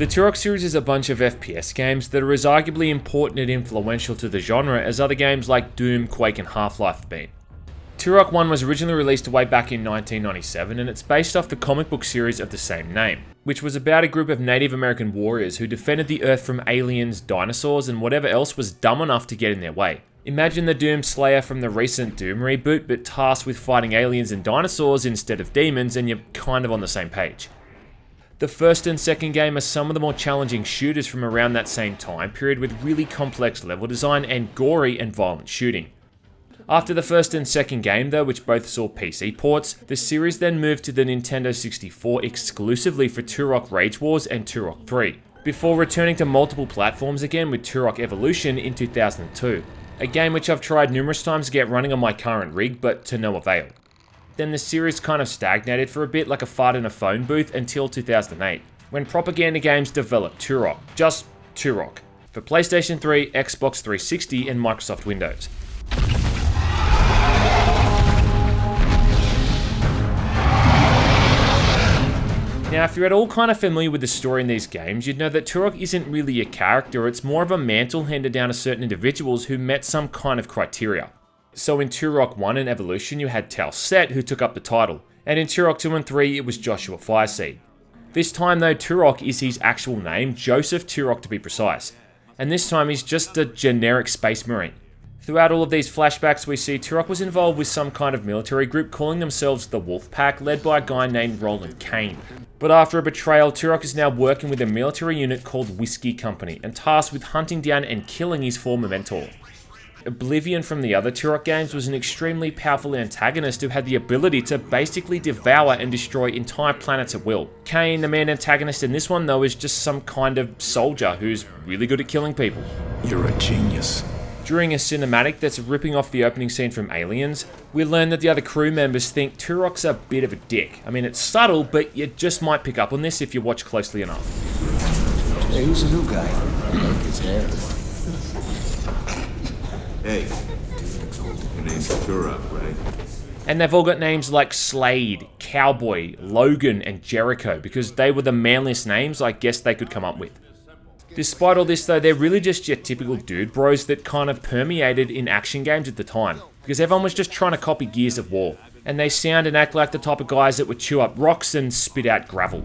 The Turok series is a bunch of FPS games that are as arguably important and influential to the genre as other games like Doom, Quake and Half-Life have been. Turok 1 was originally released way back in 1997 and it's based off the comic book series of the same name, which was about a group of Native American warriors who defended the Earth from aliens, dinosaurs and whatever else was dumb enough to get in their way. Imagine the Doom Slayer from the recent Doom reboot, but tasked with fighting aliens and dinosaurs instead of demons, and you're kind of on the same page. The first and second game are some of the more challenging shooters from around that same time period with really complex level design and gory and violent shooting. After the first and second game though, which both saw PC ports, the series then moved to the Nintendo 64 exclusively for Turok Rage Wars and Turok 3, before returning to multiple platforms again with Turok Evolution in 2002, a game which I've tried numerous times to get running on my current rig, but to no avail. Then the series kind of stagnated for a bit like a fart in a phone booth until 2008, when Propaganda Games developed Turok, just Turok, for PlayStation 3, Xbox 360 and Microsoft Windows. Now, if you're at all kind of familiar with the story in these games, you'd know that Turok isn't really a character, it's more of a mantle handed down to certain individuals who met some kind of criteria. So in Turok 1 and Evolution, you had Tal Set, who took up the title, and in Turok 2 and 3, it was Joshua Fireseed. This time though, Turok is his actual name, Joseph Turok to be precise, and this time he's just a generic space marine. Throughout all of these flashbacks, we see Turok was involved with some kind of military group calling themselves the Wolfpack, led by a guy named Roland Kane. But after a betrayal, Turok is now working with a military unit called Whiskey Company and tasked with hunting down and killing his former mentor. Oblivion from the other Turok games was an extremely powerful antagonist who had the ability to basically devour and destroy entire planets at will. Kane, the main antagonist in this one though, is just some kind of soldier who's really good at killing people. You're a genius. During a cinematic that's ripping off the opening scene from Aliens, we learn that the other crew members think Turok's a bit of a dick. I mean, it's subtle, but you just might pick up on this if you watch closely enough. Hey, who's the new guy? I like his hair. Hey, your name's Turok, right? And they've all got names like Slade, Cowboy, Logan, and Jericho, because they were the manliest names I guess they could come up with. Despite all this though, they're really just your typical dude bros that kind of permeated in action games at the time, because everyone was just trying to copy Gears of War, and they sound and act like the type of guys that would chew up rocks and spit out gravel.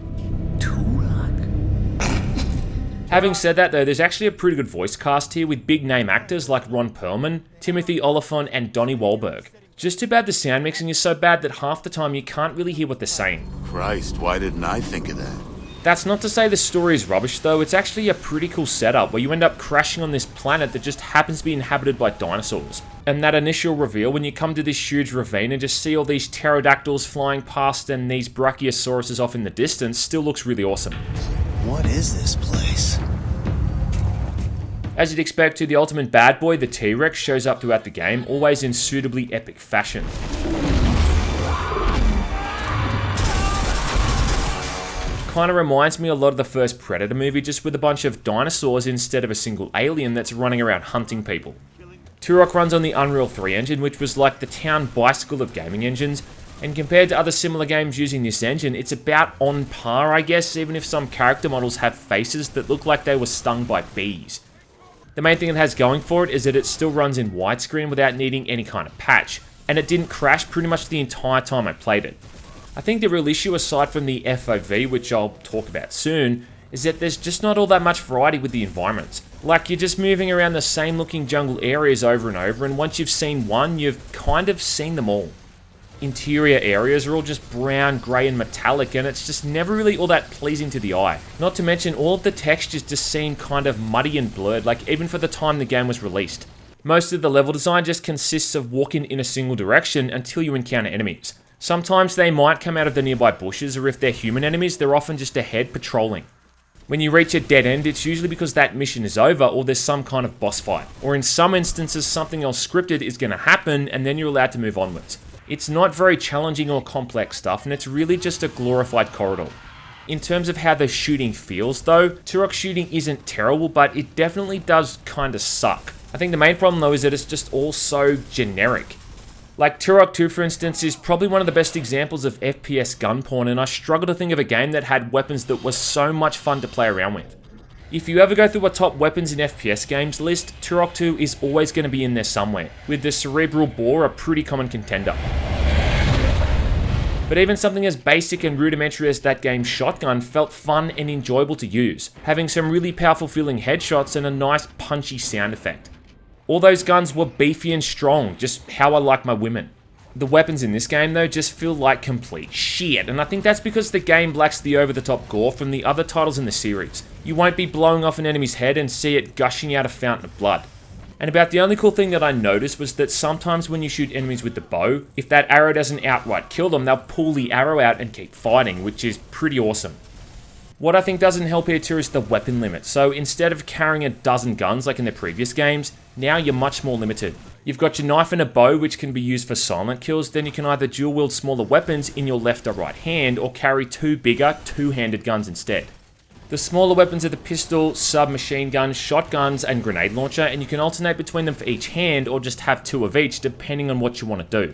Having said that though, there's actually a pretty good voice cast here with big name actors like Ron Perlman, Timothy Olyphant and Donnie Wahlberg. Just too bad the sound mixing is so bad that half the time you can't really hear what they're saying. Christ, why didn't I think of that? That's not to say the story is rubbish though, it's actually a pretty cool setup where you end up crashing on this planet that just happens to be inhabited by dinosaurs. And that initial reveal when you come to this huge ravine and just see all these pterodactyls flying past and these brachiosauruses off in the distance still looks really awesome. What is this place? As you'd expect to, the ultimate bad boy, the T-Rex, shows up throughout the game, always in suitably epic fashion. Kind of reminds me a lot of the first Predator movie, just with a bunch of dinosaurs instead of a single alien that's running around hunting people. Turok runs on the Unreal 3 engine, which was like the town bicycle of gaming engines, and compared to other similar games using this engine, it's about on par I guess, even if some character models have faces that look like they were stung by bees. The main thing it has going for it is that it still runs in widescreen without needing any kind of patch, and it didn't crash pretty much the entire time I played it. I think the real issue, aside from the FOV, which I'll talk about soon, is that there's just not all that much variety with the environments. Like, you're just moving around the same looking jungle areas over and over, and once you've seen one, you've kind of seen them all. Interior areas are all just brown, grey and metallic, and it's just never really all that pleasing to the eye. Not to mention, all of the textures just seem kind of muddy and blurred, like even for the time the game was released. Most of the level design just consists of walking in a single direction until you encounter enemies. Sometimes they might come out of the nearby bushes, or if they're human enemies, they're often just ahead patrolling. When you reach a dead end, it's usually because that mission is over or there's some kind of boss fight. Or in some instances, something else scripted is going to happen and then you're allowed to move onwards. It's not very challenging or complex stuff, and it's really just a glorified corridor. In terms of how the shooting feels though, Turok shooting isn't terrible, but it definitely does kind of suck. I think the main problem though is that it's just all so generic. Like Turok 2 for instance is probably one of the best examples of FPS gun porn, and I struggle to think of a game that had weapons that were so much fun to play around with. If you ever go through a top weapons in FPS games list, Turok 2 is always going to be in there somewhere, with the Cerebral Bore a pretty common contender. But even something as basic and rudimentary as that game's shotgun felt fun and enjoyable to use, having some really powerful feeling headshots and a nice punchy sound effect. All those guns were beefy and strong, just how I like my women. The weapons in this game though just feel like complete shit, and I think that's because the game lacks the over-the-top gore from the other titles in the series. You won't be blowing off an enemy's head and see it gushing out a fountain of blood. And about the only cool thing that I noticed was that sometimes when you shoot enemies with the bow, if that arrow doesn't outright kill them, they'll pull the arrow out and keep fighting, which is pretty awesome. What I think doesn't help here too is the weapon limit. So instead of carrying a dozen guns like in the previous games, now you're much more limited. You've got your knife and a bow which can be used for silent kills, then you can either dual wield smaller weapons in your left or right hand, or carry two bigger two-handed guns instead. The smaller weapons are the pistol, submachine gun, shotguns, and grenade launcher, and you can alternate between them for each hand or just have two of each depending on what you want to do.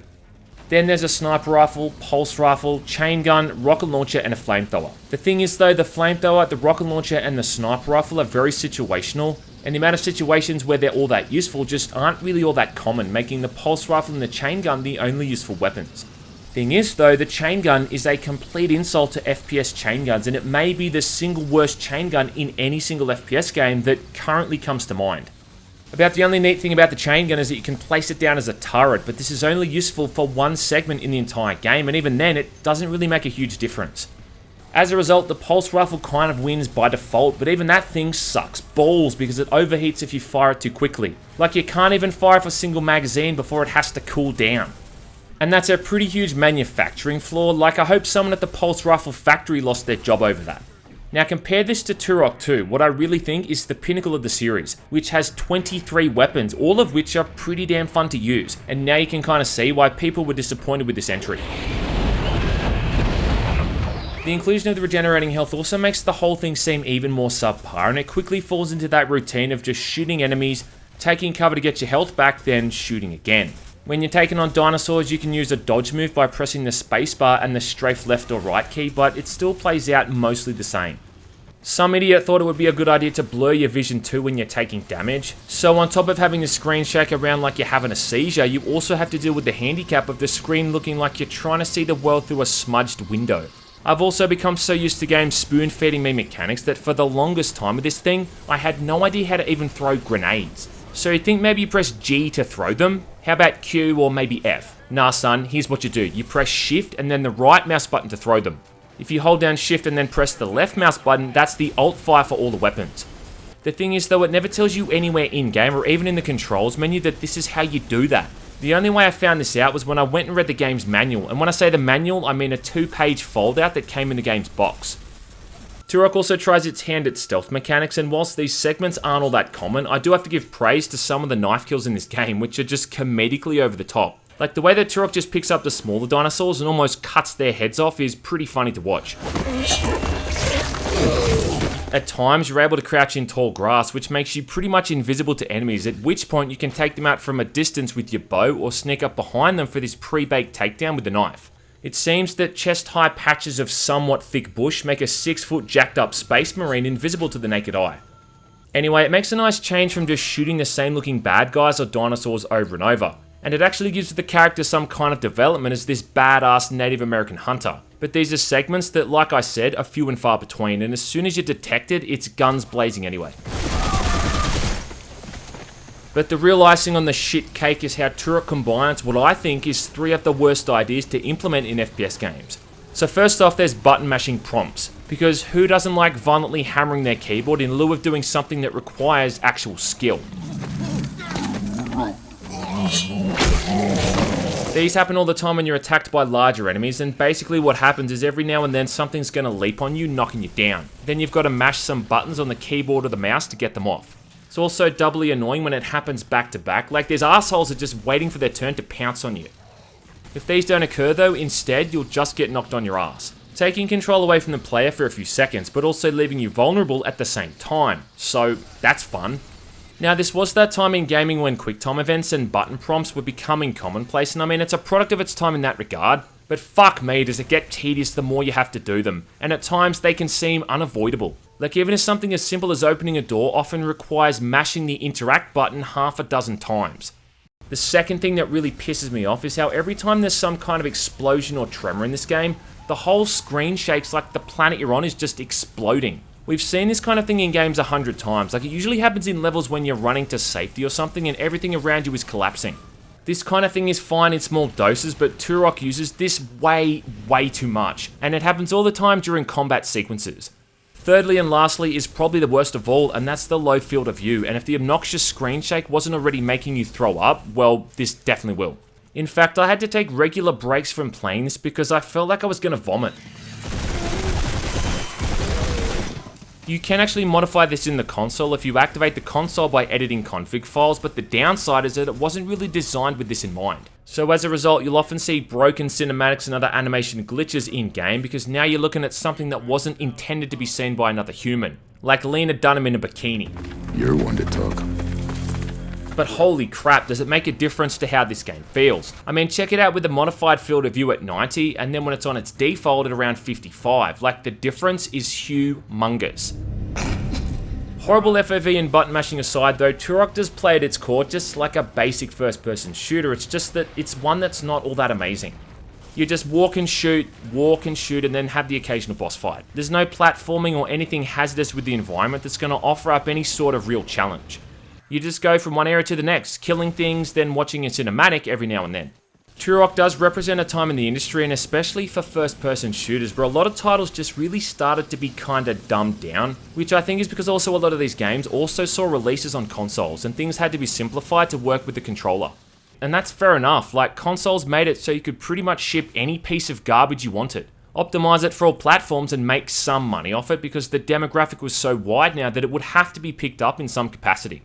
Then there's a sniper rifle, pulse rifle, chain gun, rocket launcher, and a flamethrower. The thing is though, the flamethrower, the rocket launcher, and the sniper rifle are very situational, and the amount of situations where they're all that useful just aren't really all that common, making the pulse rifle and the chain gun the only useful weapons. Thing is though, the chain gun is a complete insult to FPS chain guns, and it may be the single worst chain gun in any single FPS game that currently comes to mind. About the only neat thing about the chain gun is that you can place it down as a turret, but this is only useful for one segment in the entire game, and even then it doesn't really make a huge difference. As a result, the pulse rifle kind of wins by default, but even that thing sucks balls because it overheats if you fire it too quickly. Like you can't even fire off a single magazine before it has to cool down. And that's a pretty huge manufacturing flaw, like I hope someone at the pulse rifle factory lost their job over that. Now compare this to Turok 2, what I really think is the pinnacle of the series, which has 23 weapons, all of which are pretty damn fun to use, and now you can kind of see why people were disappointed with this entry. The inclusion of the regenerating health also makes the whole thing seem even more subpar, and it quickly falls into that routine of just shooting enemies, taking cover to get your health back, then shooting again. When you're taking on dinosaurs, you can use a dodge move by pressing the spacebar and the strafe left or right key, but it still plays out mostly the same. Some idiot thought it would be a good idea to blur your vision too when you're taking damage, so on top of having the screen shake around like you're having a seizure, you also have to deal with the handicap of the screen looking like you're trying to see the world through a smudged window. I've also become so used to games spoon-feeding me mechanics that for the longest time with this thing, I had no idea how to even throw grenades. So you think maybe you press G to throw them? How about Q or maybe F? Nah son, here's what you do. You press Shift and then the right mouse button to throw them. If you hold down Shift and then press the left mouse button, that's the Alt fire for all the weapons. The thing is though, it never tells you anywhere in-game or even in the controls menu that this is how you do that. The only way I found this out was when I went and read the game's manual, and when I say the manual, I mean a 2-page foldout that came in the game's box. Turok also tries its hand at stealth mechanics, and whilst these segments aren't all that common, I do have to give praise to some of the knife kills in this game, which are just comedically over the top. Like the way that Turok just picks up the smaller dinosaurs and almost cuts their heads off is pretty funny to watch. At times, you're able to crouch in tall grass, which makes you pretty much invisible to enemies, at which point you can take them out from a distance with your bow or sneak up behind them for this pre-baked takedown with the knife. It seems that chest-high patches of somewhat thick bush make a 6-foot jacked-up space marine invisible to the naked eye. Anyway, it makes a nice change from just shooting the same looking bad guys or dinosaurs over and over, and it actually gives the character some kind of development as this badass Native American hunter. But these are segments that, like I said, are few and far between, and as soon as you detect it, it's guns blazing anyway. But the real icing on the shit cake is how Turok combines what I think is 3 of the worst ideas to implement in FPS games. So first off, there's button mashing prompts, because who doesn't like violently hammering their keyboard in lieu of doing something that requires actual skill? These happen all the time when you're attacked by larger enemies, and basically what happens is every now and then something's going to leap on you, knocking you down. Then you've got to mash some buttons on the keyboard or the mouse to get them off. It's also doubly annoying when it happens back to back, like there's assholes that are just waiting for their turn to pounce on you. If these don't occur though, instead you'll just get knocked on your ass, taking control away from the player for a few seconds, but also leaving you vulnerable at the same time, so that's fun. Now, this was that time in gaming when QuickTime events and button prompts were becoming commonplace, and I mean, it's a product of its time in that regard, but fuck me, does it get tedious the more you have to do them, and at times they can seem unavoidable. Like, even if something as simple as opening a door often requires mashing the interact button half a dozen times. The second thing that really pisses me off is how every time there's some kind of explosion or tremor in this game, the whole screen shakes like the planet you're on is just exploding. We've seen this kind of thing in games 100 times, like it usually happens in levels when you're running to safety or something and everything around you is collapsing. This kind of thing is fine in small doses, but Turok uses this way too much, and it happens all the time during combat sequences. Thirdly and lastly is probably the worst of all, and that's the low field of view, and if the obnoxious screen shake wasn't already making you throw up, well, this definitely will. In fact, I had to take regular breaks from playing this because I felt like I was going to vomit. You can actually modify this in the console if you activate the console by editing config files, but the downside is that it wasn't really designed with this in mind. So as a result, you'll often see broken cinematics and other animation glitches in-game because now you're looking at something that wasn't intended to be seen by another human, like Lena Dunham in a bikini. You're one to talk. But holy crap, does it make a difference to how this game feels? I mean, check it out with the modified field of view at 90, and then when it's on its default at around 55. Like, the difference is humongous. Horrible FOV and button mashing aside though, Turok does play at its core just like a basic first-person shooter. It's just that it's one that's not all that amazing. You just walk and shoot, and then have the occasional boss fight. There's no platforming or anything hazardous with the environment that's going to offer up any sort of real challenge. You just go from one area to the next, killing things, then watching a cinematic every now and then. Turok does represent a time in the industry, and especially for first-person shooters, where a lot of titles just really started to be kinda dumbed down, which I think is because also a lot of these games also saw releases on consoles, and things had to be simplified to work with the controller. And that's fair enough, like consoles made it so you could pretty much ship any piece of garbage you wanted. Optimize it for all platforms and make some money off it because the demographic was so wide now that it would have to be picked up in some capacity.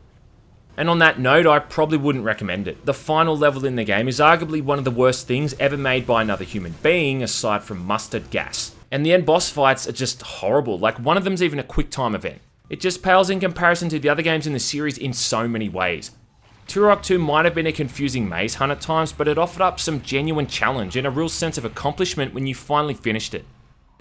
And on that note, I probably wouldn't recommend it. The final level in the game is arguably one of the worst things ever made by another human being, aside from mustard gas. And the end boss fights are just horrible, like one of them's even a QuickTime event. It just pales in comparison to the other games in the series in so many ways. Turok 2 might have been a confusing maze hunt at times, but it offered up some genuine challenge and a real sense of accomplishment when you finally finished it.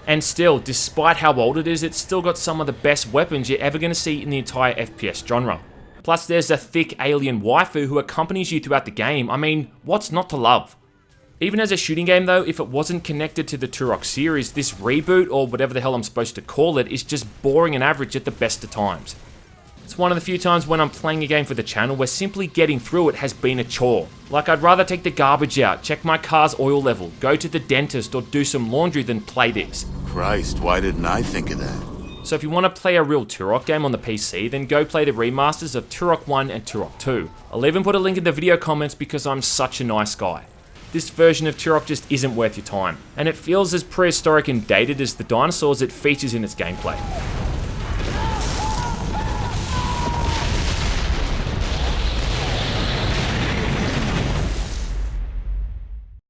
And still, despite how old it is, it's still got some of the best weapons you're ever going to see in the entire FPS genre. Plus there's a thick alien waifu who accompanies you throughout the game. I mean, what's not to love? Even as a shooting game though, if it wasn't connected to the Turok series, this reboot, or whatever the hell I'm supposed to call it, is just boring and average at the best of times. It's one of the few times when I'm playing a game for the channel where simply getting through it has been a chore. Like, I'd rather take the garbage out, check my car's oil level, go to the dentist, or do some laundry than play this. Christ, why didn't I think of that? So if you want to play a real Turok game on the PC, then go play the remasters of Turok 1 and Turok 2. I'll even put a link in the video comments because I'm such a nice guy. This version of Turok just isn't worth your time, and it feels as prehistoric and dated as the dinosaurs it features in its gameplay.